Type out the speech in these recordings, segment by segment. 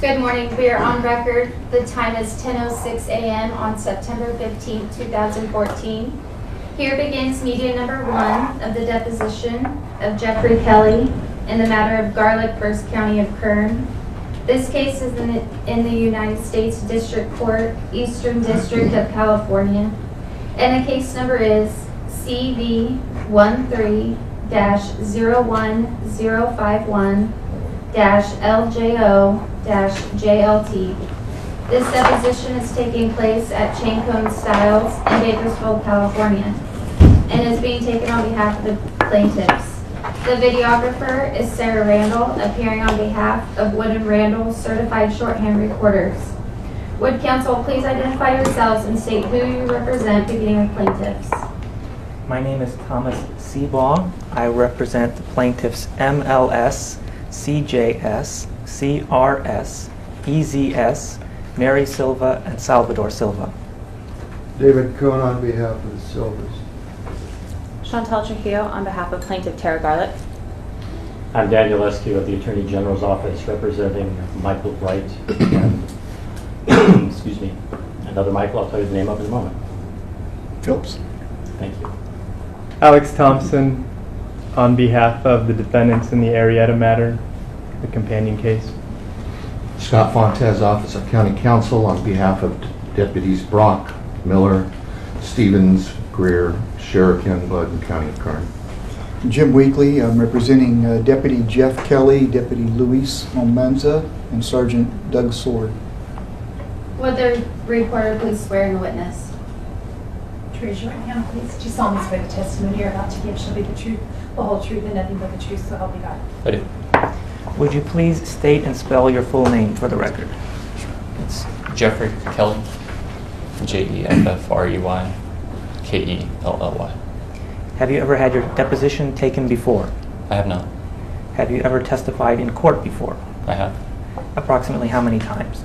Good morning. We are on record. The time is 10:06 a.m. on September 15, 2014. Here begins media number 1 of the deposition of Jeffrey Kelly in the matter of Garlic v. County of Kern. This case is in the United States District Court, Eastern District of California, and the case number is CV13051-01051-LJO-JLT. This deposition is taking place at Chancone Styles in Bakersfield, California, and is being taken on behalf of the plaintiffs. The videographer is Sarah Randall, appearing on behalf of Wood & Randall Certified Shorthand Recorders. Would counsel please identify yourselves and state who you represent, beginning with plaintiffs. My name is Thomas Seabaugh. I represent the plaintiffs MLS, CJS, CRS, EZS, Mary Silva, and Salvador Silva. David Cohn on behalf of the Silvas. Chantal Trujillo on behalf of Plaintiff Tara Garlic. I'm Daniel Eskew of the Attorney General's Office representing Michael Bright and excuse me, another Michael, I'll tell you the name of in a moment. Phillips. Thank you. Alex Thompson on behalf of the defendants in the Arietta matter, the companion case. Scott Fontes, Office of County Counsel, on behalf of Deputies Brock, Miller, Stevens, Greer, Sheriff Youngblood, and County of Kern. Jim Weekly, I'm representing Deputy Jeff Kelly, Deputy Luis Almanza, and Sergeant Doug Sword. Would the reporter please swear in the witness? Raise your right hand, please. Do you solemnly swear the testimony you're about to give shall be the truth, the whole truth, and nothing but the truth, so help you God? I do. Would you please state and spell your full name for the record? It's Jeffrey Kelly, JEFFREYKELLY. Have you ever had your deposition taken before? I have not. Have you ever testified in court before? I have. Approximately how many times?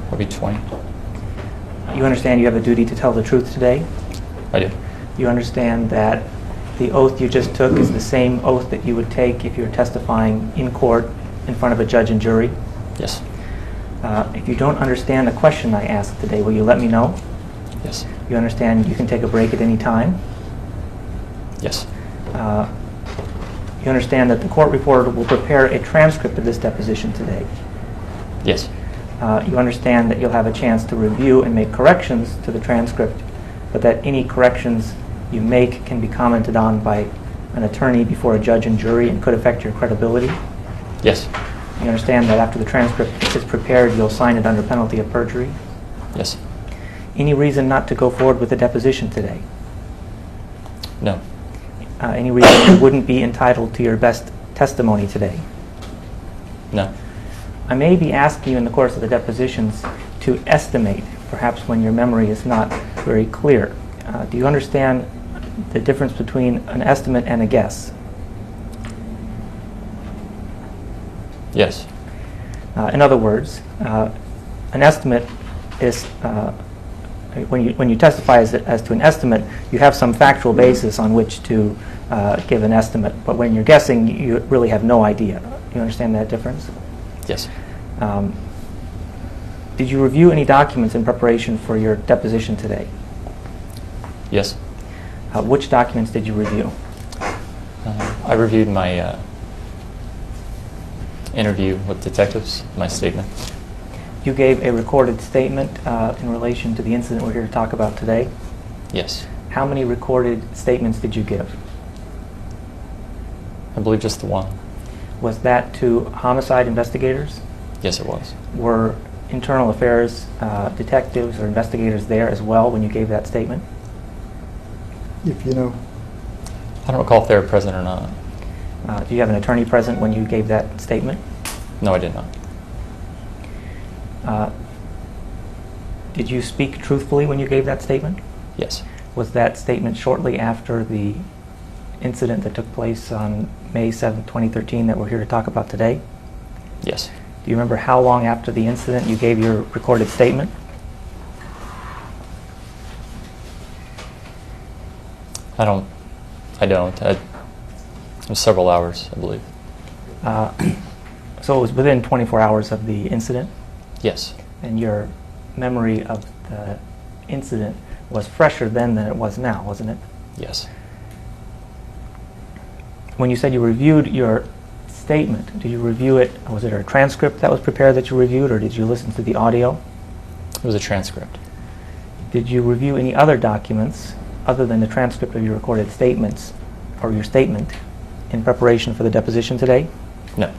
Probably 20. You understand you have a duty to tell the truth today? I do. You understand that the oath you just took is the same oath that you would take if you were testifying in court in front of a judge and jury? Yes. If you don't understand the question I asked today, will you let me know? Yes. You understand you can take a break at any time? Yes. You understand that the court reporter will prepare a transcript of this deposition today? Yes. You understand that you'll have a chance to review and make corrections to the transcript, but that any corrections you make can be commented on by an attorney before a judge and jury and could affect your credibility? Yes. You understand that after the transcript is prepared, you'll sign it under penalty of perjury? Yes. Any reason not to go forward with the deposition today? No. Any reason you wouldn't be entitled to your best testimony today? No. I may be asking you in the course of the depositions to estimate, perhaps when your memory is not very clear. Do you understand the difference between an estimate and a guess? Yes. In other words, an estimate is, when you testify as to an estimate, you have some factual basis on which to give an estimate. But when you're guessing, you really have no idea. Do you understand that difference? Yes. Did you review any documents in preparation for your deposition today? Yes. Which documents did you review? I reviewed my interview with detectives, my statement. You gave a recorded statement in relation to the incident we're here to talk about today. Yes. How many recorded statements did you give? I believe just the one. Was that to homicide investigators? Yes, it was. Were internal affairs detectives or investigators there as well when you gave that statement? If you know. I don't recall if they were present or not. Do you have an attorney present when you gave that statement? No, I did not. Did you speak truthfully when you gave that statement? Yes. Was that statement shortly after the incident that took place on May 7, 2013 that we're here to talk about today? Yes. Do you remember how long after the incident you gave your recorded statement? I don't. It was several hours, I believe. So it was within 24 hours of the incident, Yes. and your memory of the incident was fresher then than it was now, wasn't it? Yes. When you said you reviewed your statement, did you review it, was it a transcript that was prepared that you reviewed, or did you listen to the audio? It was a transcript. Did you review any other documents other than the transcript of your recorded statements, or your statement, in preparation for the deposition today? No.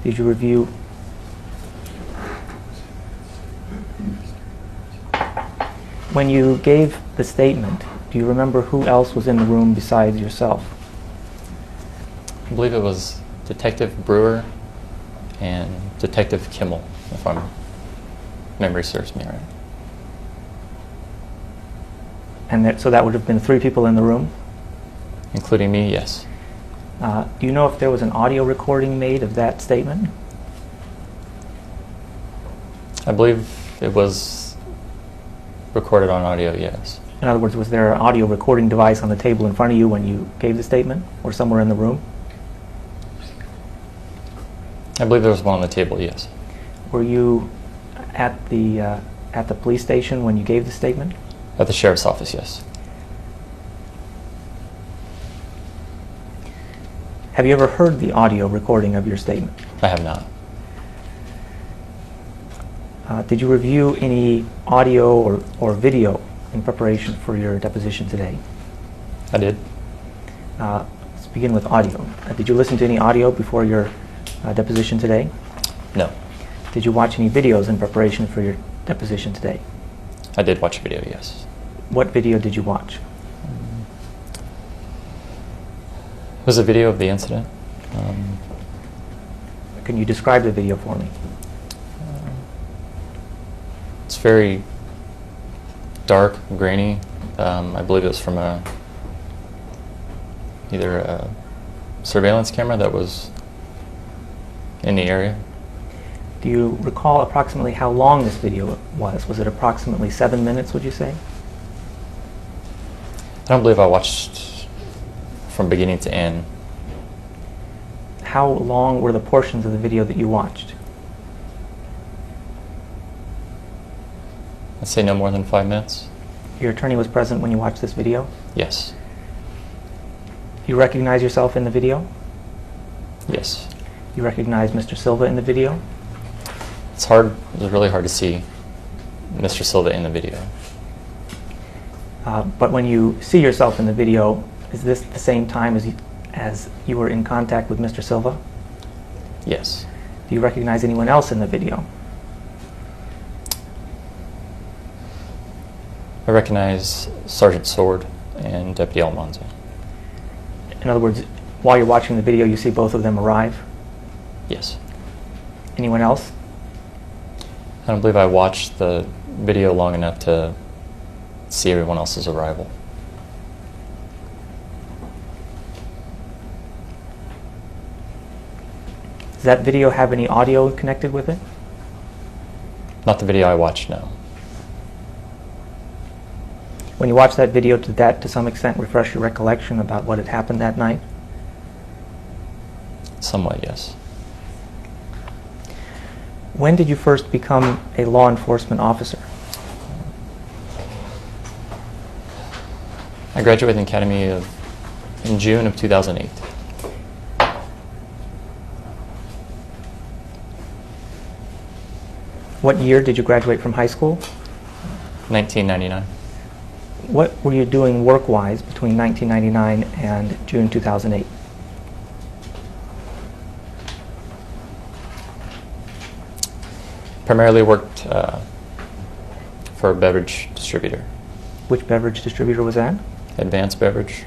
Did you review when you gave the statement, do you remember who else was in the room besides yourself? I believe it was Detective Brewer and Detective Kimmel, if my memory serves me right. And so that would have been 3 people in the room? Including me, yes. Do you know if there was an audio recording made of that statement? I believe it was recorded on audio, yes. In other words, was there an audio recording device on the table in front of you when you gave the statement, or somewhere in the room? I believe there was one on the table, yes. Were you at the police station when you gave the statement? At the sheriff's office, yes. Have you ever heard the audio recording of your statement? I have not. Did you review any audio or video in preparation for your deposition today? I did. Let's begin with audio. Did you listen to any audio before your deposition today? No. Did you watch any videos in preparation for your deposition today? I did watch a video, yes. What video did you watch? It was a video of the incident. Can you describe the video for me? It's very dark, grainy. I believe it was from either a surveillance camera that was in the area. Do you recall approximately how long this video was? Was it approximately 7 minutes, would you say? I don't believe I watched from beginning to end. How long were the portions of the video that you watched? I'd say no more than 5 minutes. Your attorney was present when you watched this video? Yes. You recognize yourself in the video? Yes. You recognize Mr. Silva in the video? It's hard. It was really hard to see Mr. Silva in the video. But when you see yourself in the video, is this the same time as you were in contact with Mr. Silva? Yes. Do you recognize anyone else in the video? I recognize Sergeant Sword and Deputy Almanza. In other words, while you're watching the video, you see both of them arrive? Yes. Anyone else? I don't believe I watched the video long enough to see everyone else's arrival. Does that video have any audio connected with it? Not the video I watched, no. When you watched that video, did that to some extent refresh your recollection about what had happened that night? Somewhat, yes. When did you first become a law enforcement officer? I graduated in Academy in June of 2008. What year did you graduate from high school? 1999. What were you doing work-wise between 1999 and June 2008? Primarily worked for a beverage distributor. Which beverage distributor was that? Advanced Beverage.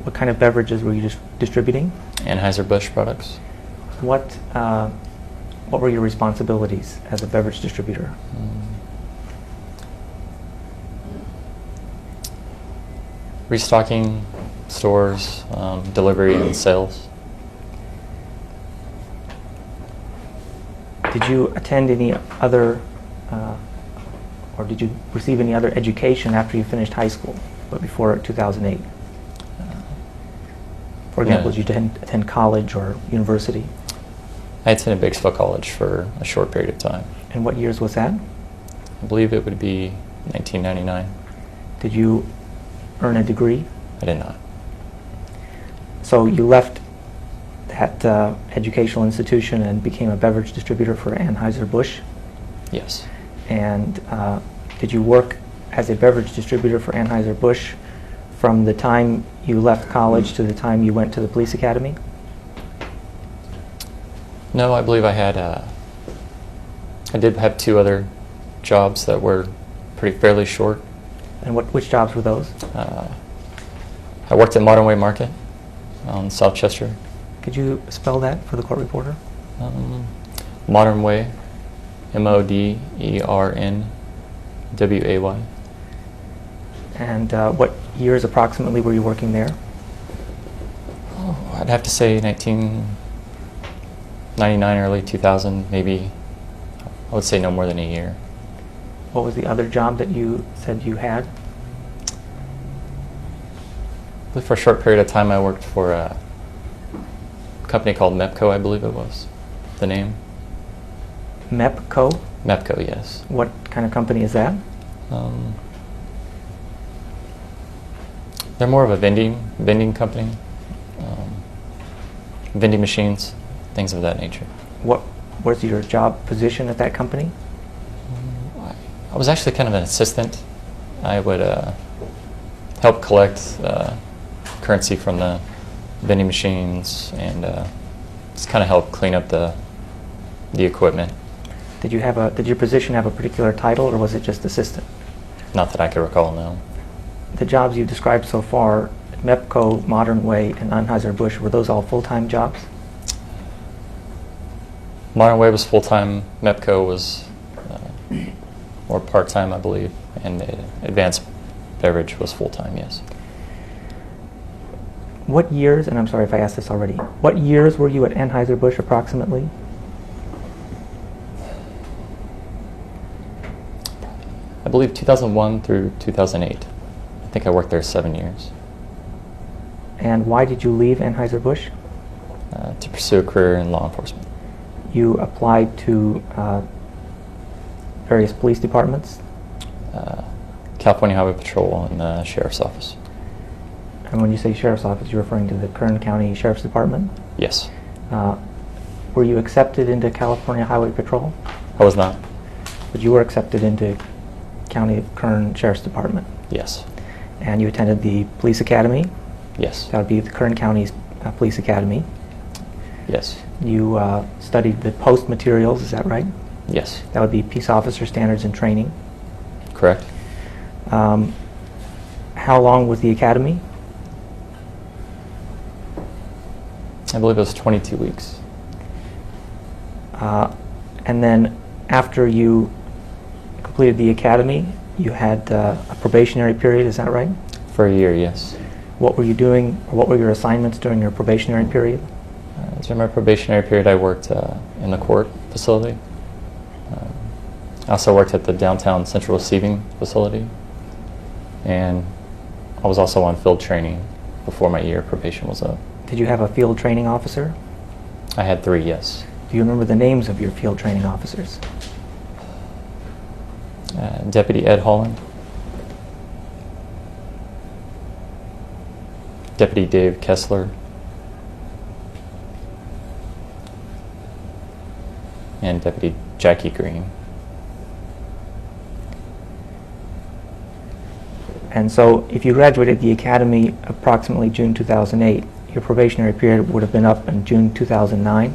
What kind of beverages were you distributing? Anheuser-Busch products. What were your responsibilities as a beverage distributor? Restocking stores, delivery and sales. Did you attend any other, or did you receive any other education after you finished high school, but before 2008? For example, No. did you attend college or university? I attended Bakersfield College for a short period of time. And what years was that? I believe it would be 1999. Did you earn a degree? I did not. So you left that educational institution and became a beverage distributor for Anheuser-Busch? Yes. And did you work as a beverage distributor for Anheuser-Busch from the time you left college to the time you went to the police academy? No, I believe I had. I did have 2 other jobs that were fairly short. And which jobs were those? I worked at Modern Way Market on South Chester. Could you spell that for the court reporter? Modern Way, MODERNWAY. And what years approximately were you working there? Oh, I'd have to say 1999, early 2000, maybe. I would say no more than a year. What was the other job that you said you had? For a short period of time, I worked for a company called MEPCO, I believe it was the name. MEPCO? MEPCO, yes. What kind of company is that? They're more of a vending company, vending machines, things of that nature. What was your job position at that company? I was actually kind of an assistant. I would help collect currency from the vending machines and just kind of help clean up the equipment. Did your position have a particular title, or was it just assistant? Not that I can recall, no. The jobs you described so far, MEPCO, Modern Way, and Anheuser-Busch, were those all full-time jobs? Modern Way was full-time. MEPCO was more part-time, I believe, and Advanced Beverage was full-time, yes. What years, and I'm sorry if I asked this already, what years were you at Anheuser-Busch approximately? I believe 2001 through 2008. I think I worked there 7 years. And why did you leave Anheuser-Busch? To pursue a career in law enforcement. You applied to various police departments? California Highway Patrol and the Sheriff's Office. And when you say Sheriff's Office, you're referring to the Kern County Sheriff's Department? Yes. Were you accepted into California Highway Patrol? I was not. But you were accepted into County Kern Sheriff's Department? Yes. And you attended the police academy? Yes. That would be the Kern County's police academy. Yes. You studied the post materials, is that right? Yes. That would be peace officer standards and training. Correct. How long was the academy? I believe it was 22 weeks. And then after you completed the academy, you had a probationary period, is that right? For a year, yes. What were you doing, or what were your assignments during your probationary period? During my probationary period, I worked in the court facility. I also worked at the downtown central receiving facility. And I was also on field training before my year of probation was up. Did you have a field training officer? I had 3, yes. Do you remember the names of your field training officers? Deputy Ed Holland, Deputy Dave Kessler, and Deputy Jackie Green. And so if you graduated the academy approximately June 2008, your probationary period would have been up in June 2009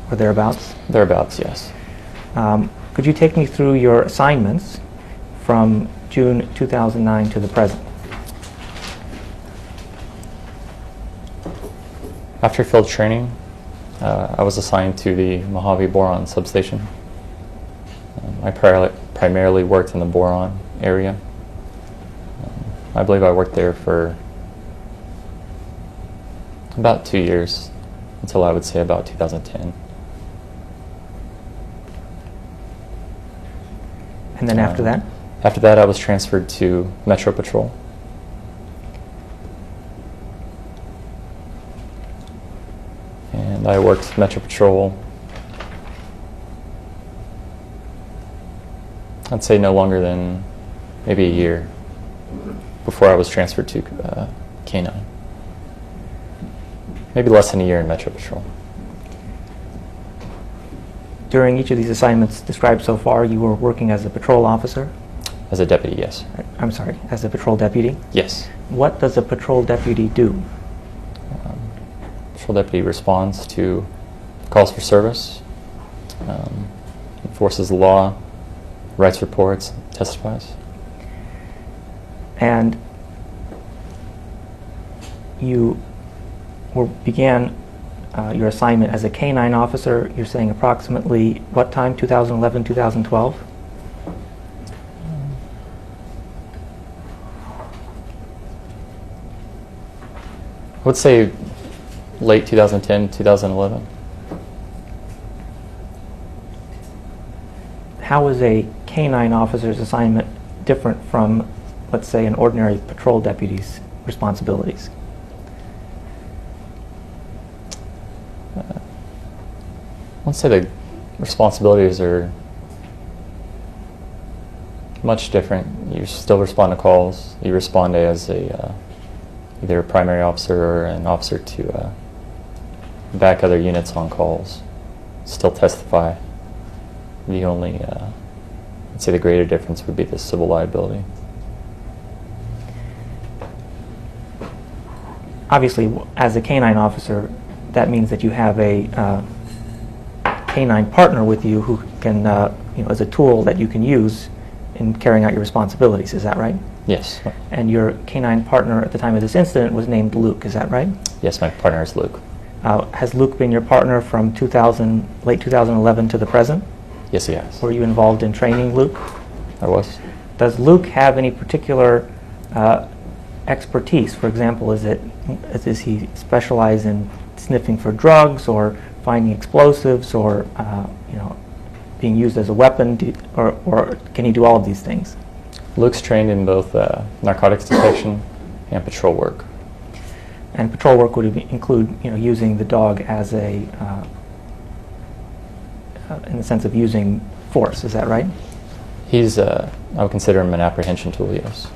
or thereabouts? Thereabouts, yes. Could you take me through your assignments from June 2009 to the present? After field training, I was assigned to the Mojave Boron substation. I primarily worked in the boron area. I believe I worked there for about 2 years, until I would say about 2010. And then after that? After that, I was transferred to Metro Patrol. I worked Metro Patrol, I'd say no longer than maybe a year before I was transferred to K9. Maybe less than a year in Metro Patrol. During each of these assignments described so far, you were working as a patrol officer? As a deputy, yes. I'm sorry, as a patrol deputy? Yes. What does a patrol deputy do? Patrol deputy responds to calls for service, enforces the law, writes reports, testifies. And you began your assignment as a K-9 officer, you're saying approximately what time, 2011, 2012? I would say late 2010, 2011. How is a K-9 officer's assignment different from, let's say, an ordinary patrol deputy's responsibilities? I would say the responsibilities are much different. You still respond to calls. You respond as either a primary officer or an officer to back other units on calls. Still testify. The only, I'd say the greater difference would be the civil liability. Obviously, as a K-9 officer, that means that you have a K-9 partner with you who can, as a tool that you can use in carrying out your responsibilities. Is that right? Yes. And your K-9 partner at the time of this incident was named Luke. Is that right? Yes, my partner is Luke. Has Luke been your partner from late 2011 to the present? Yes, he has. Were you involved in training Luke? I was. Does Luke have any particular expertise? For example, does he specialize in sniffing for drugs or finding explosives or being used as a weapon, or can he do all of these things? Luke's trained in both narcotics detection and patrol work. And patrol work would include using the dog as in the sense of using force. Is that right? He's, I would consider him an apprehension tool, yes.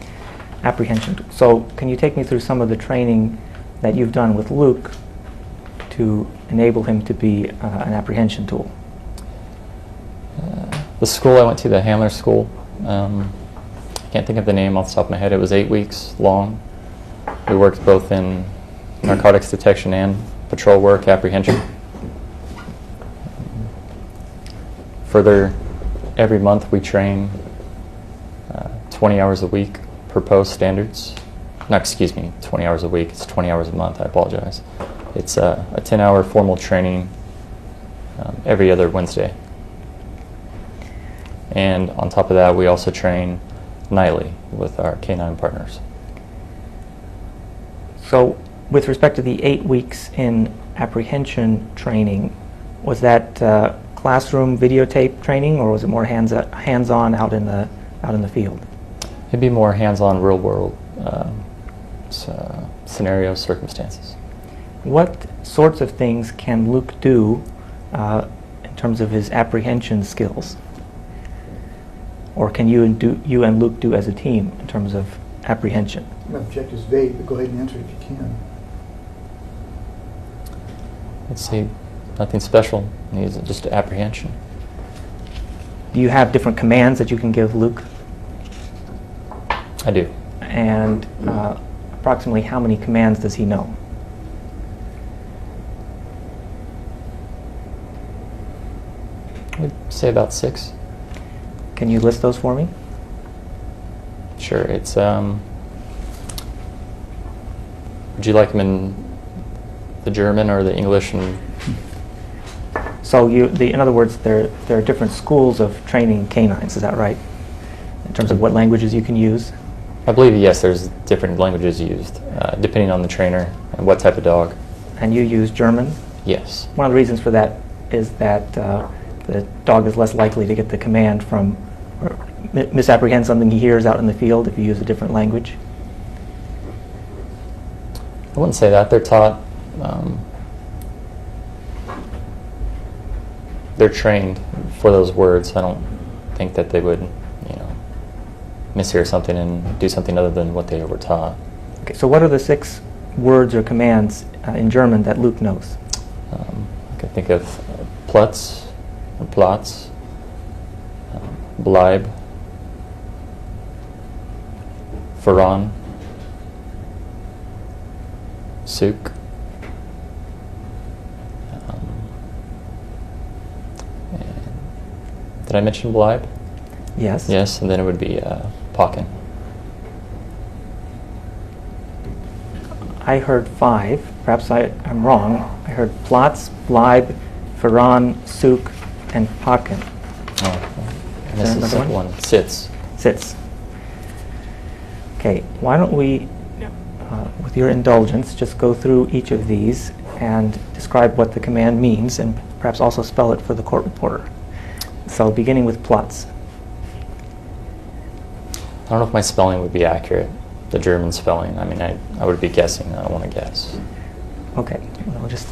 Apprehension. So can you take me through some of the training that you've done with Luke to enable him to be an apprehension tool? The school I went to, the Hamler School, I can't think of the name off the top of my head. It was 8 weeks long. We worked both in narcotics detection and patrol work, apprehension. Further, every month we train 20 hours a week per post standards. No, excuse me, 20 hours a week. It's 20 hours a month. I apologize. It's a 10-hour formal training every other Wednesday. And on top of that, we also train nightly with our K-9 partners. So with respect to the 8 weeks in apprehension training, was that classroom videotape training, or was it more hands-on out in the field? It'd be more hands-on, real-world scenarios, circumstances. What sorts of things can Luke do in terms of his apprehension skills? Or can you and Luke do as a team in terms of apprehension? My objective's vague, but go ahead and answer it if you can. Let's say nothing special. He's just apprehension. Do you have different commands that you can give Luke? I do. And approximately how many commands does he know? I'd say about 6. Can you list those for me? Sure. It's would you like them in the German or the English? And So in other words, there are different schools of training canines. Is that right? In terms of what languages you can use? I believe, yes, there's different languages used, depending on the trainer and what type of dog. And you use German? Yes. One of the reasons for that is that the dog is less likely to get the command from or misapprehend something he hears out in the field if you use a different language. I wouldn't say that. They're taught they're trained for those words. I don't think that they would, mishear something and do something other than what they were taught. Okay, so what are the 6 words or commands in German that Luke knows? I can think of Platz, and Platz, Bleib, Voran, Suk, did I mention Bleib? Yes. Yes, and then it would be Pocken. I heard 5. Perhaps I'm wrong. I heard Platz, Bleib, Voran, Suk, and Pocken. And this is a simple one. Sitz. Sits. Okay, why don't we, with your indulgence, just go through each of these and describe what the command means and perhaps also spell it for the court reporter. So beginning with Platz. I don't know if my spelling would be accurate, the German spelling. I mean, I would be guessing. I don't want to guess. Okay, we'll just,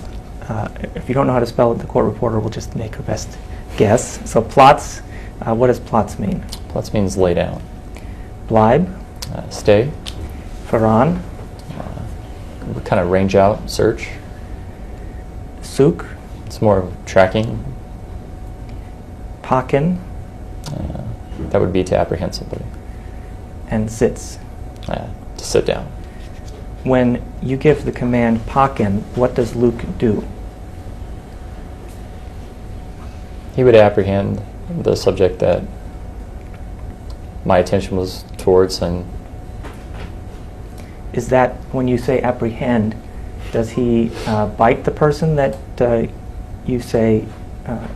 if you don't know how to spell it, the court reporter will just make her best guess. So Platz, what does Platz mean? Platz means lay down. Bleib, Stay. Voran, Kind of range out, search. Suk, It's more of tracking. Pocken, That would be to apprehend somebody. and Sitz. To sit down. When you give the command Pocken, what does Luke do? He would apprehend the subject that my attention was towards, and Is that, when you say apprehend, does he bite the person that you say,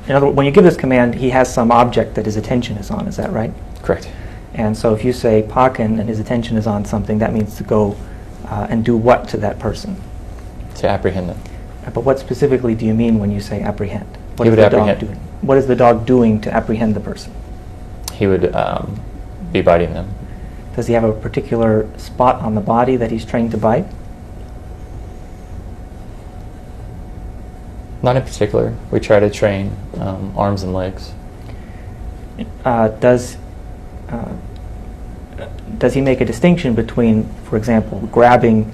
in other words, when you give this command, he has some object that his attention is on, is that right? correct. And so if you say Pocken and his attention is on something, that means to go and do what to that person? To apprehend them. But what specifically do you mean when you say apprehend? What He is would the dog apprehend. doing? What is the dog doing to apprehend the person? He would be biting them. Does he have a particular spot on the body that he's trained to bite? Not in particular. We try to train arms and legs. Does he make a distinction between, for example, grabbing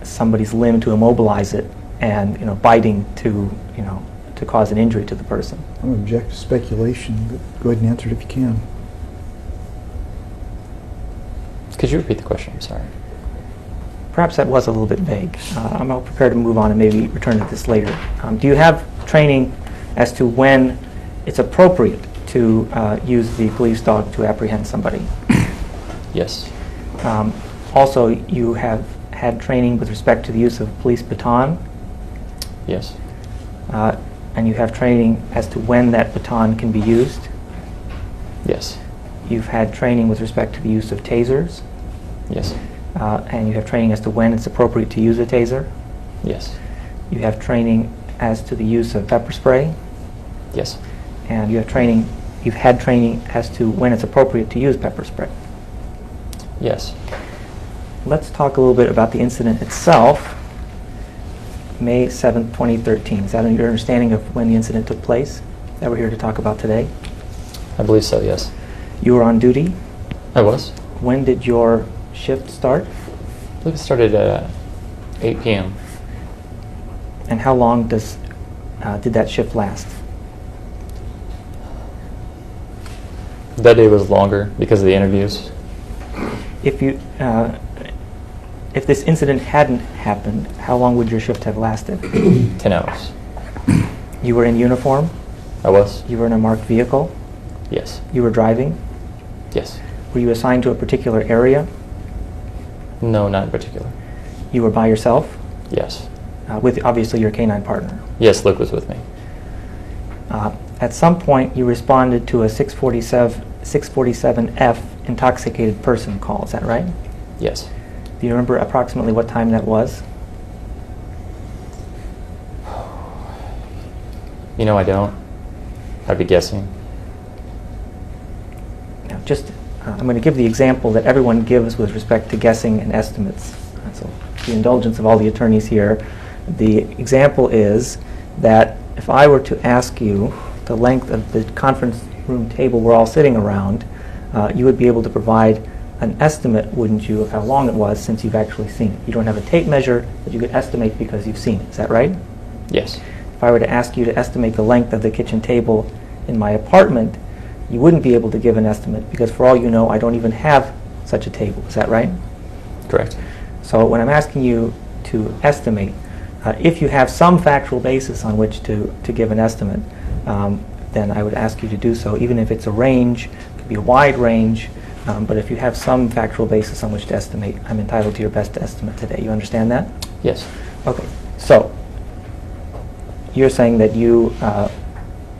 somebody's limb to immobilize it and biting to to cause an injury to the person? I'm object to speculation, but go ahead and answer it if you can. Could you repeat the question? I'm sorry. Perhaps that was a little bit vague. I'm prepared to move on and maybe return to this later. Do you have training as to when it's appropriate to use the police dog to apprehend somebody? Yes. Also, you have had training with respect to the use of police baton, Yes. and you have training as to when that baton can be used. Yes. You've had training with respect to the use of tasers, Yes. and you have training as to when it's appropriate to use a taser. Yes. You have training as to the use of pepper spray, Yes. and you've had training as to when it's appropriate to use pepper spray. Yes. Let's talk a little bit about the incident itself. May 7th, 2013. Is that your understanding of when the incident took place that we're here to talk about today? I believe so, yes. You were on duty. I was. When did your shift start? I believe it started at 8 p.m. And how long did that shift last? That day was longer because of the interviews. If this incident hadn't happened, how long would your shift have lasted? 10 hours. You were in uniform? I was? You were in a marked vehicle? Yes. You were driving? Yes. Were you assigned to a particular area? No, not in particular. You were by yourself? Yes. With obviously your canine partner. Yes, Luke was with me. At some point, you responded to a 647F intoxicated person call. Is that right? Yes. Do you remember approximately what time that was? I don't. I'd be guessing. Now, I'm going to give the example that everyone gives with respect to guessing and estimates. So, the indulgence of all the attorneys here, the example is that if I were to ask you the length of the conference room table we're all sitting around, you would be able to provide an estimate, wouldn't you, of how long it was since you've actually seen it? You don't have a tape measure that you could estimate because you've seen it. Is that right? Yes. If I were to ask you to estimate the length of the kitchen table in my apartment, you wouldn't be able to give an estimate because for all you know, I don't even have such a table. Is that right? Correct. So when I'm asking you to estimate, if you have some factual basis on which to give an estimate, then I would ask you to do so, even if it's a range, it could be a wide range, but if you have some factual basis on which to estimate, I'm entitled to your best estimate today. You understand that? Yes. Okay. So you're saying that you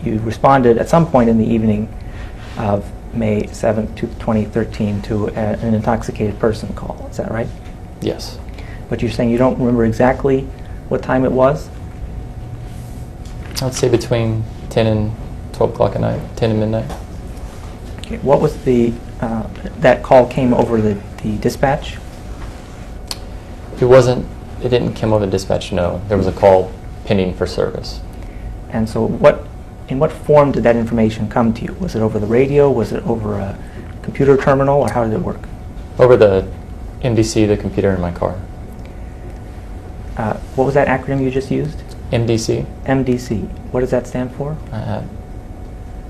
responded at some point in the evening of May 7th, 2013 to an intoxicated person call. Is that right? Yes. But you're saying you don't remember exactly what time it was? I would say between 10 and 12 o'clock at night, 10 and midnight. Okay. What was that call came over the dispatch? It didn't come over the dispatch, no. There was a call pending for service. And so in what form did that information come to you? Was it over the radio? Was it over a computer terminal? Or how did it work? Over the MDC, the computer in my car. What was that acronym you just used? MDC. MDC. What does that stand for? I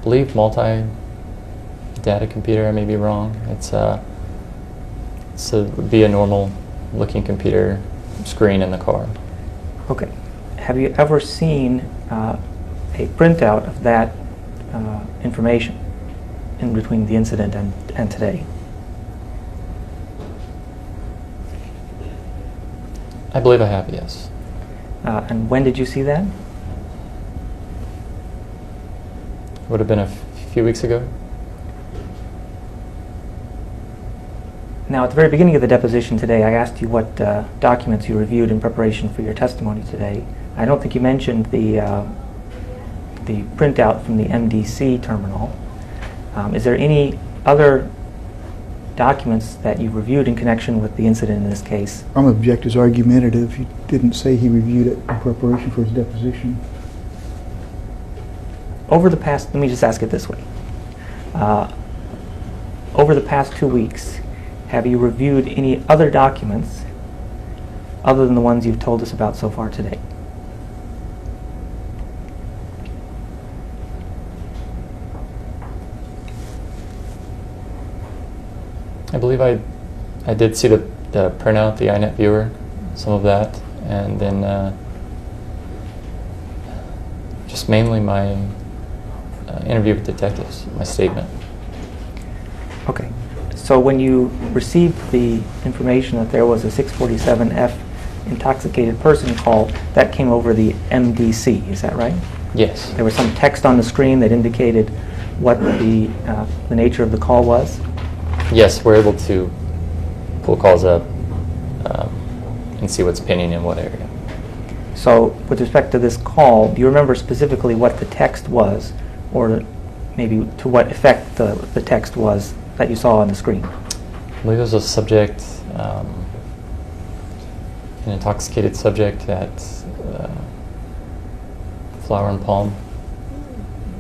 believe multi-data computer. I may be wrong. It would be a normal looking computer screen in the car. Okay. Have you ever seen a printout of that information in between the incident and today? I believe I have, yes. And when did you see that? Would have been a few weeks ago. Now, at the very beginning of the deposition today, I asked you what documents you reviewed in preparation for your testimony today. I don't think you mentioned the printout from the MDC terminal. Is there any other documents that you reviewed in connection with the incident in this case? I'm object is argumentative. He didn't say he reviewed it in preparation for his deposition. Over the past, let me just ask it this way. Over the past 2 weeks, have you reviewed any other documents other than the ones you've told us about so far today? I believe I did see the printout, the iNet viewer, some of that, and then just mainly my interview with detectives, my statement. Okay. So when you received the information that there was a 647F intoxicated person call, that came over the MDC, is that right? Yes. There was some text on the screen that indicated what the nature of the call was? Yes, we're able to pull calls up and see what's pending in what area. So with respect to this call, do you remember specifically what the text was, or maybe to what effect the text was that you saw on the screen? I believe it was a subject, an intoxicated subject at Flower and Palm.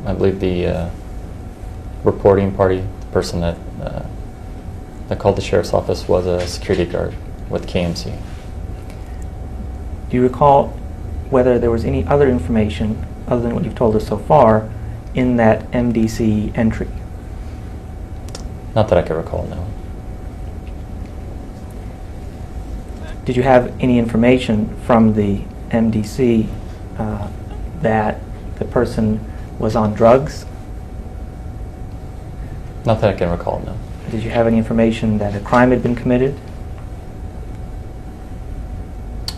I believe the reporting party, the person that called the sheriff's office, was a security guard with KMC. Do you recall whether there was any other information other than what you've told us so far in that MDC entry? Not that I can recall, no. Did you have any information from the MDC that the person was on drugs? Not that I can recall, no. Did you have any information that a crime had been committed?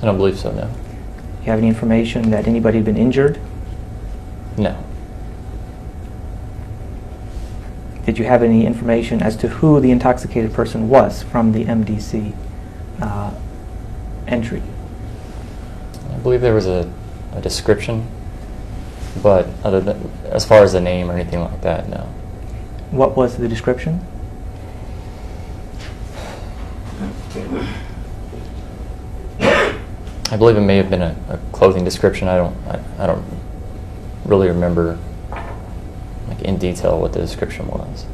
I don't believe so, no. Do you have any information that anybody had been injured? No. Did you have any information as to who the intoxicated person was from the MDC entry? I believe there was a description, but other than, as far as the name or anything like that, no. What was the description? I believe it may have been a clothing description. I don't really remember in detail what the description was.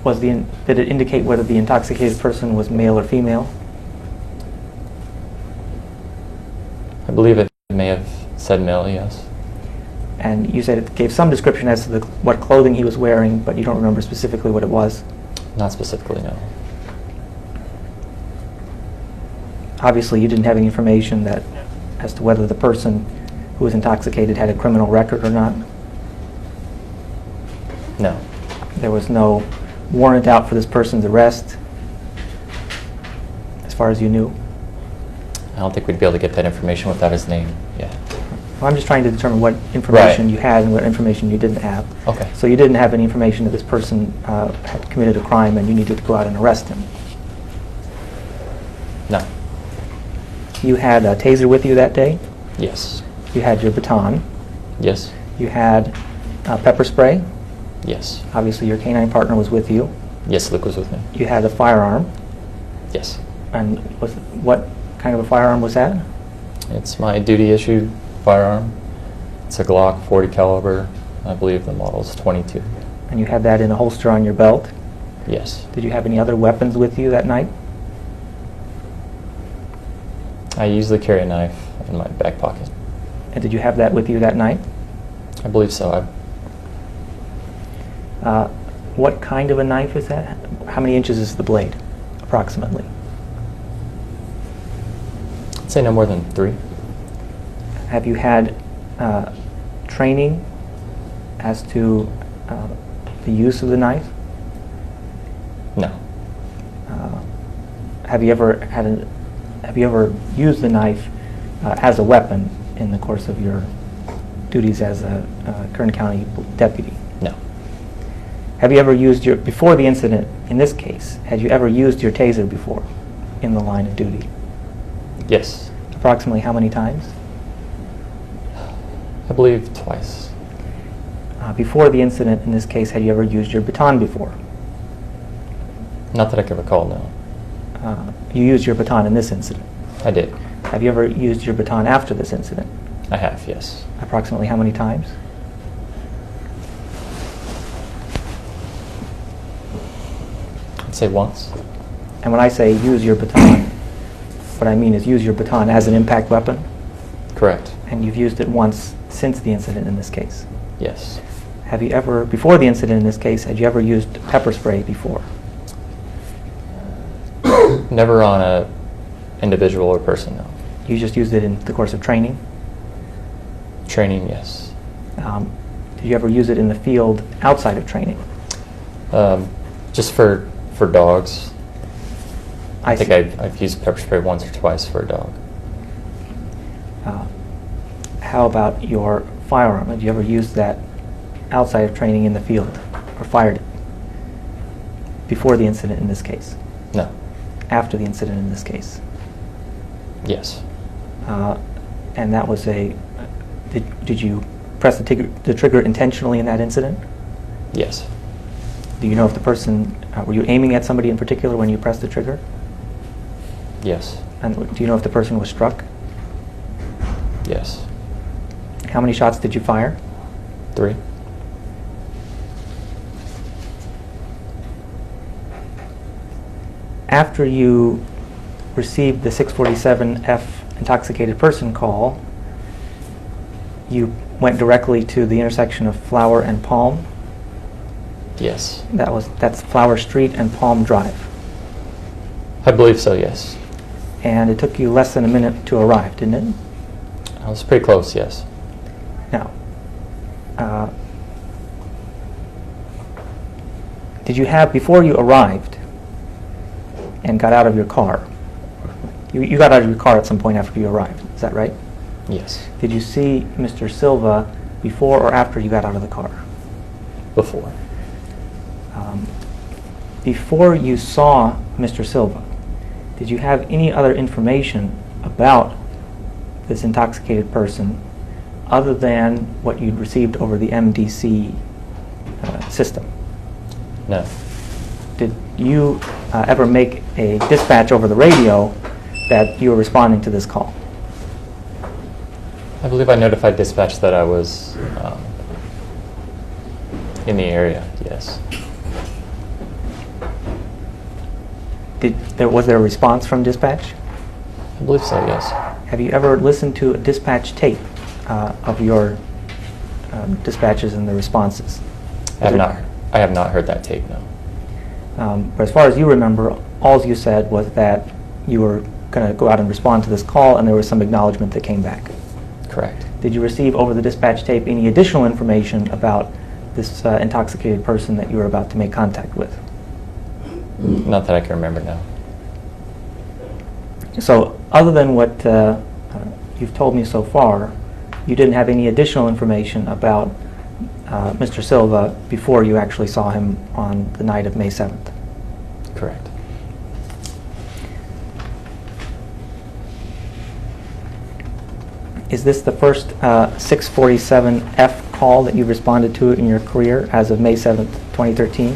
Did it indicate whether the intoxicated person was male or female? I believe it may have said male, yes. And you said it gave some description as to what clothing he was wearing, but you don't remember specifically what it was? Not specifically, no. Obviously, you didn't have any information as to whether the person who was intoxicated had a criminal record or not? No. There was no warrant out for this person's arrest, as far as you knew? I don't think we'd be able to get that information without his name. Yeah. Well, I'm just trying to determine what information Right. you had and what information you didn't have. Okay. So you didn't have any information that this person had committed a crime and you needed to go out and arrest him. No. You had a taser with you that day. Yes. You had your baton. Yes. You had pepper spray. Yes. Obviously, your canine partner was with you. Yes, Luke was with me. You had a firearm. Yes. And what kind of a firearm was that? It's my duty-issued firearm. It's a Glock 40 caliber. I believe the model's 22. And you had that in a holster on your belt. Yes. Did you have any other weapons with you that night? I usually carry a knife in my back pocket. And did you have that with you that night? I believe so. What kind of a knife is that? How many inches is the blade, approximately? I'd say no more than 3. Have you had training as to the use of the knife? No. Have you ever used the knife as a weapon in the course of your duties as a Kern County deputy? No. Have you ever used before the incident, in this case, had you ever used your taser before in the line of duty? Yes. Approximately how many times? I believe twice. Before the incident, in this case, had you ever used your baton before? Not that I can recall, no. You used your baton in this incident. I did. Have you ever used your baton after this incident? I have, yes. Approximately how many times? I'd say once. And when I say use your baton, what I mean is use your baton as an impact weapon? Correct. And you've used it once since the incident in this case. Yes. Have you ever, before the incident in this case, had you ever used pepper spray before? Never on a individual or person, no. You just used it in the course of training? Training, yes. Did you ever use it in the field outside of training? Just for dogs. I think see. I've used pepper spray once or twice for a dog. How about your firearm? Have you ever used that outside of training in the field or fired it before the incident in this case? No. After the incident in this case? Yes. And that was did you press the trigger intentionally in that incident? Yes. Do you know if the person, were you aiming at somebody in particular when you pressed the trigger? Yes. And do you know if the person was struck? Yes. How many shots did you fire? 3. After you received the 647F intoxicated person call, you went directly to the intersection of Flower and Palm. Yes. That's Flower Street and Palm Drive. I believe so, yes. And it took you less than a minute to arrive, didn't it? I was pretty close, yes. Now, did you have, before you arrived and got out of your car, you got out of your car at some point after you arrived, is that right? Yes. Did you see Mr. Silva before or after you got out of the car? Before. Before you saw Mr. Silva, did you have any other information about this intoxicated person other than what you'd received over the MDC system? No. Did you ever make a dispatch over the radio that you were responding to this call? I believe I notified dispatch that I was in the area, yes. Was there a response from dispatch? I believe so, yes. Have you ever listened to a dispatch tape of your dispatches and the responses? I have not heard that tape, no. But as far as you remember, all you said was that you were going to go out and respond to this call, and there was some acknowledgement that came back. Correct. Did you receive over the dispatch tape any additional information about this intoxicated person that you were about to make contact with? Not that I can remember now. So other than what you've told me so far, you didn't have any additional information about Mr. Silva before you actually saw him on the night of May 7th? Correct. Is this the first 647F call that you've responded to in your career as of May 7th, 2013?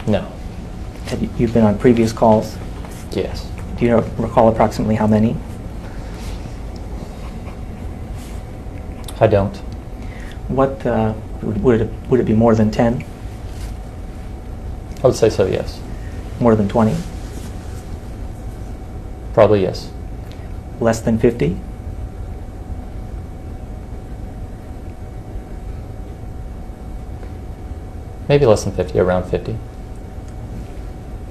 No. You've been on previous calls? Yes. Do you recall approximately how many? I don't. What would it be more than 10? I would say so, yes. More than 20? Probably yes. Less than 50? Maybe less than 50, around 50.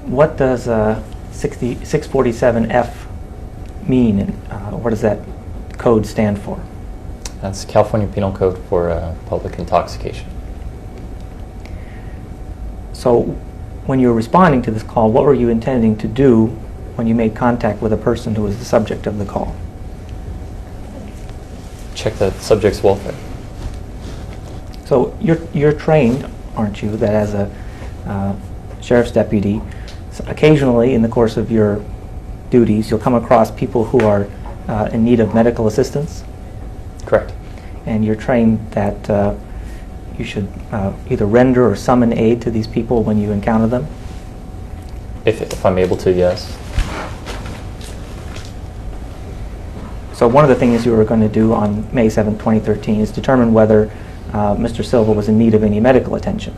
What does 647F mean, and what does that code stand for? That's California Penal Code for public intoxication. So when you were responding to this call, what were you intending to do when you made contact with a person who was the subject of the call? Check the subject's welfare. So you're trained, aren't you, that as a sheriff's deputy, occasionally in the course of your duties, you'll come across people who are in need of medical assistance? Correct. And you're trained that you should either render or summon aid to these people when you encounter them? If I'm able to, yes. So one of the things you were going to do on May 7, 2013 is determine whether Mr. Silva was in need of any medical attention.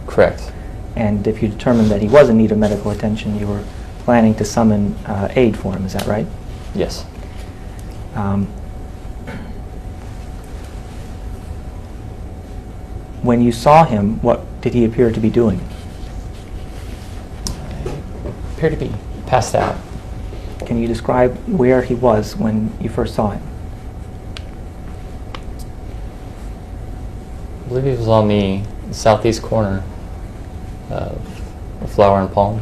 Correct. And if you determined that he was in need of medical attention, you were planning to summon aid for him, is that right? Yes. When you saw him, what did he appear to be doing? Appear to be passed out. Can you describe where he was when you first saw him? I believe he was on the southeast corner of Flower and Palm.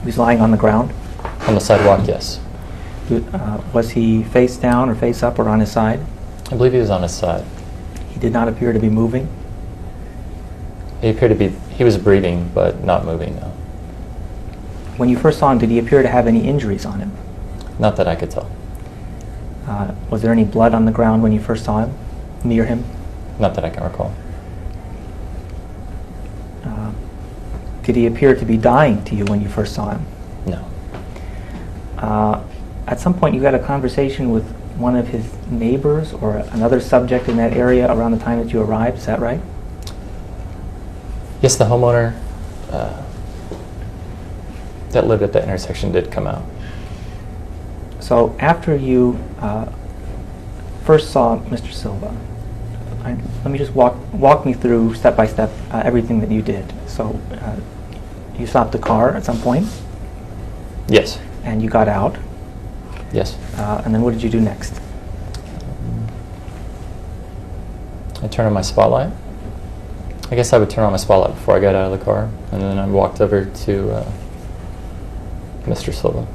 He was lying on the ground? On the sidewalk, yes. Was he face down or face up or on his side? I believe he was on his side. He did not appear to be moving? He appeared to be, he was breathing, but not moving, no. When you first saw him, did he appear to have any injuries on him? Not that I could tell. Was there any blood on the ground when you first saw him, near him? Not that I can recall. Did he appear to be dying to you when you first saw him? No. At some point you had a conversation with one of his neighbors or another subject in that area around the time that you arrived, is that right? Yes, the homeowner that lived at that intersection did come out. So after you first saw Mr. Silva, let me just walk me through step by step everything that you did. So you stopped the car at some point? Yes. And you got out? Yes. And then what did you do next? I turned on my spotlight. I guess I would turn on my spotlight before I got out of the car, and then I walked over to Mr. Silva.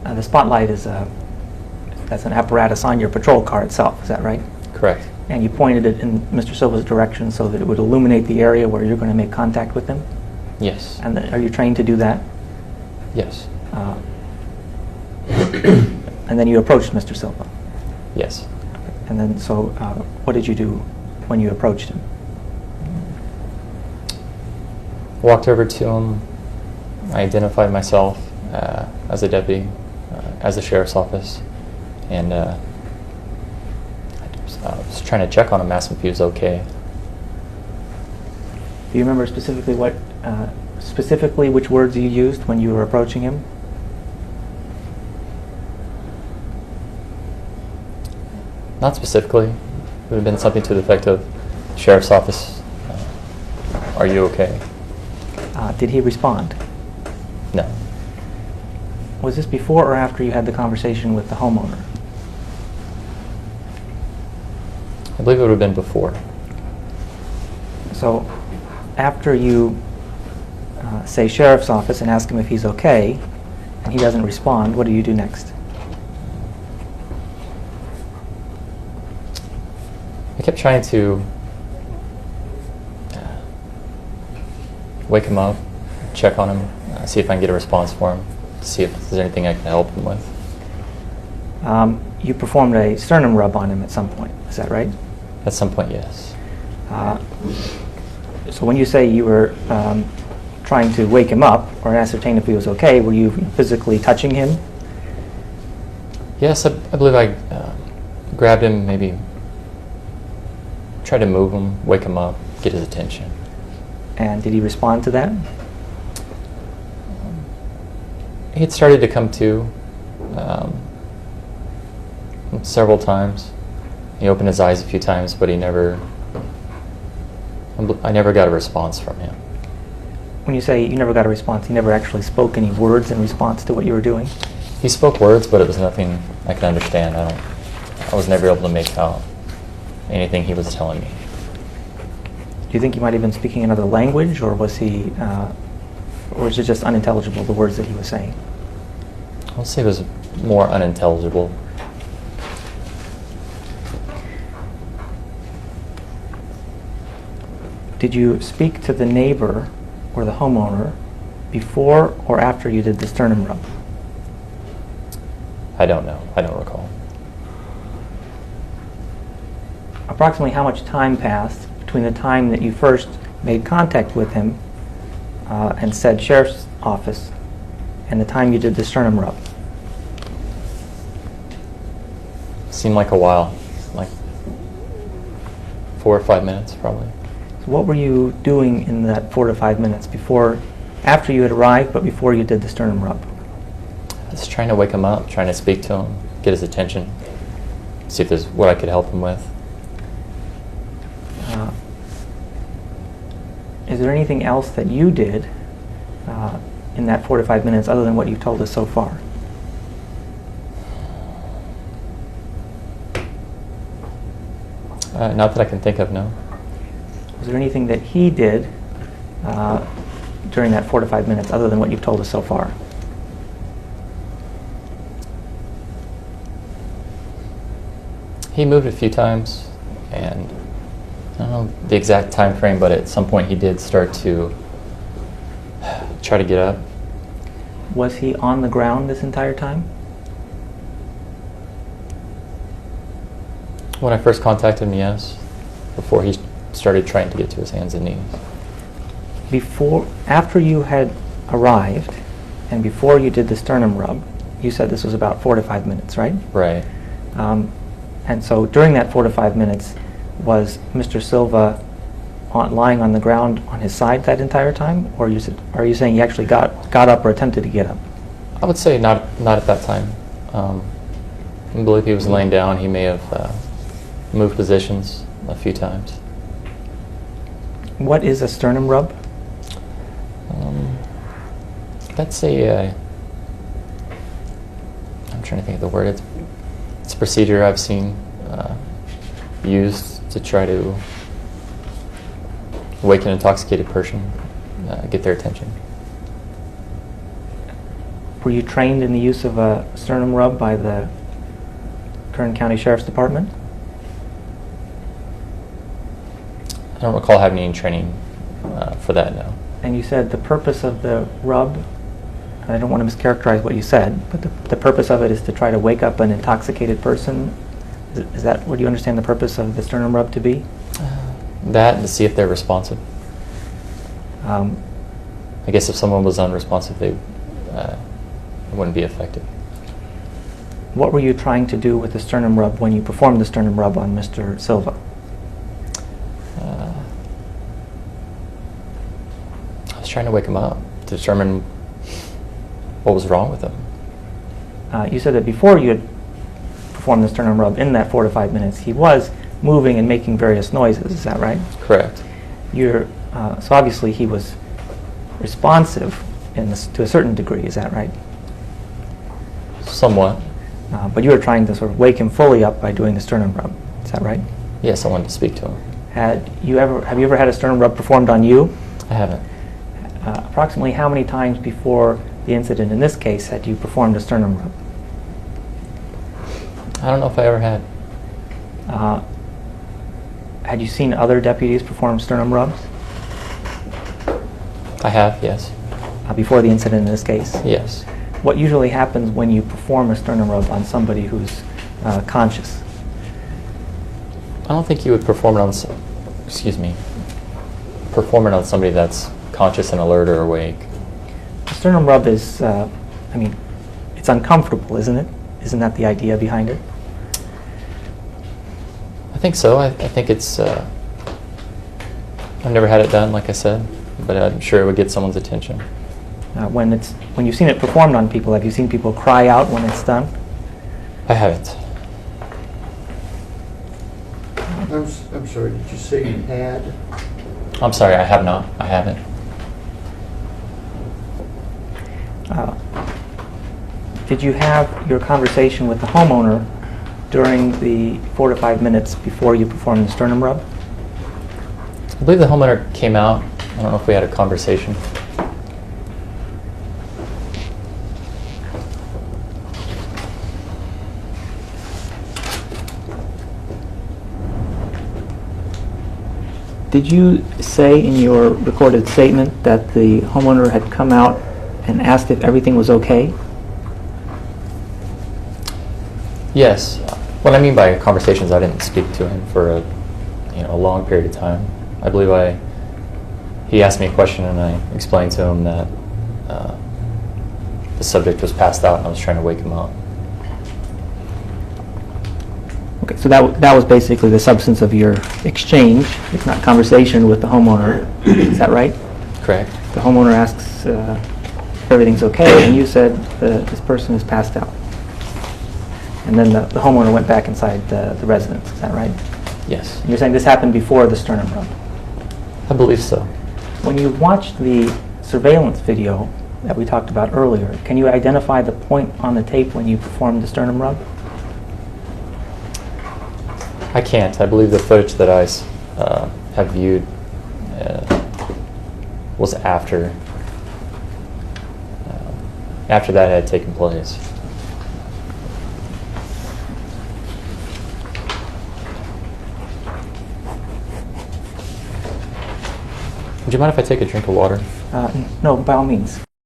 The spotlight is that's an apparatus on your patrol car itself, is that right? Correct. And you pointed it in Mr. Silva's direction so that it would illuminate the area where you're going to make contact with him? Yes. And are you trained to do that? Yes. And then you approached Mr. Silva? Yes. And then, so what did you do when you approached him? Walked over to him. I identified myself as a deputy, as the sheriff's office, and I I was trying to check on him, ask him if he was okay. Do you remember specifically which words you used when you were approaching him? Not specifically. It would have been something to the effect of, Sheriff's Office, are you okay? Did he respond? No. Was this before or after you had the conversation with the homeowner? I believe it would have been before. So after you say Sheriff's Office and ask him if he's okay, and he doesn't respond, what do you do next? I kept trying to wake him up, check on him, see if I can get a response for him, see if there's anything I can help him with. You performed a sternum rub on him at some point, is that right? At some point, yes. So when you say you were trying to wake him up or ascertain if he was okay, were you physically touching him? Yes, I believe I grabbed him, maybe tried to move him, wake him up, get his attention. And did he respond to that? He had started to come to several times. He opened his eyes a few times, but I never got a response from him. When you say you never got a response, he never actually spoke any words in response to what you were doing? He spoke words, but it was nothing I could understand. I was never able to make out anything he was telling me. Do you think he might have been speaking another language, or was he, or was it just unintelligible, the words that he was saying? I'll say it was more unintelligible. Did you speak to the neighbor or the homeowner before or after you did the sternum rub? I don't know. I don't recall. Approximately how much time passed between the time that you first made contact with him and said Sheriff's Office and the time you did the sternum rub? Seemed like a while, like 4 or 5 minutes probably. So what were you doing in that 4 to 5 minutes after you had arrived, but before you did the sternum rub? I was trying to wake him up, trying to speak to him, get his attention, see if there's what I could help him with. Is there anything else that you did in that 4 to 5 minutes other than what you've told us so far? Not that I can think of, no. Was there anything that he did during that 4 to 5 minutes other than what you've told us so far? He moved a few times, and I don't know the exact time frame, but at some point he did start to try to get up. Was he on the ground this entire time? When I first contacted him, yes. Before he started trying to get to his hands and knees. After you had arrived and before you did the sternum rub, you said this was about 4 to 5 minutes, right? Right. And so during that 4 to 5 minutes, was Mr. Silva lying on the ground on his side that entire time? Or are you saying he actually got up or attempted to get up? I would say not at that time. I believe he was laying down. He may have moved positions a few times. What is a sternum rub? That's I'm trying to think of the word. It's a procedure I've seen used to try to wake an intoxicated person, get their attention. Were you trained in the use of a sternum rub by the Kern County Sheriff's Department? I don't recall having any training for that, no. And you said the purpose of the rub, and I don't want to mischaracterize what you said, but the purpose of it is to try to wake up an intoxicated person. Is that what you understand the purpose of the sternum rub to be? That, and to see if they're responsive. I I guess if someone was unresponsive, they wouldn't be effective. What were you trying to do with the sternum rub when you performed the sternum rub on Mr. Silva? I was trying to wake him up to determine what was wrong with him. You said that before you had performed the sternum rub in that 4 to 5 minutes, he was moving and making various noises. Is that right? Correct. So obviously he was responsive to a certain degree. Is that right? Somewhat. But you were trying to sort of wake him fully up by doing the sternum rub. Is that right? Yes, I wanted to speak to him. Have you ever had a sternum rub performed on you? I haven't. Approximately how many times before the incident in this case had you performed a sternum rub? I don't know if I ever had. Had you seen other deputies perform sternum rubs I have, yes. before the incident in this case? Yes. What usually happens when you perform a sternum rub on somebody who's conscious? I don't think you would perform it on, perform it on somebody that's conscious and alert or awake. A sternum rub is, it's uncomfortable, isn't it? Isn't that the idea behind it? I think so. I think it's, I've never had it done, like I said, but I'm sure it would get someone's attention. When you've seen it performed on people, have you seen people cry out when it's done? I haven't. I'm sorry, did you say you had? I'm sorry, I have not. I haven't. Did you have your conversation with the homeowner during the 4 to 5 minutes before you performed the sternum rub? I believe the homeowner came out. I don't know if we had a conversation. Did you say in your recorded statement that the homeowner had come out and asked if everything was okay? Yes. What I mean by conversations, I didn't speak to him for a long period of time. I believe he asked me a question and I explained to him that the subject was passed out and I was trying to wake him up. Okay, so that was basically the substance of your exchange, if not conversation, with the homeowner. Is that right? Correct. The homeowner asks if everything's okay, and you said this person is passed out. And then the homeowner went back inside the residence. Is that right? Yes. And you're saying this happened before the sternum rub? I believe so. When you watched the surveillance video that we talked about earlier, can you identify the point on the tape when you performed the sternum rub? I can't. I believe the footage that I have viewed was after that had taken place. Would you mind if I take a drink of water? No, by all means.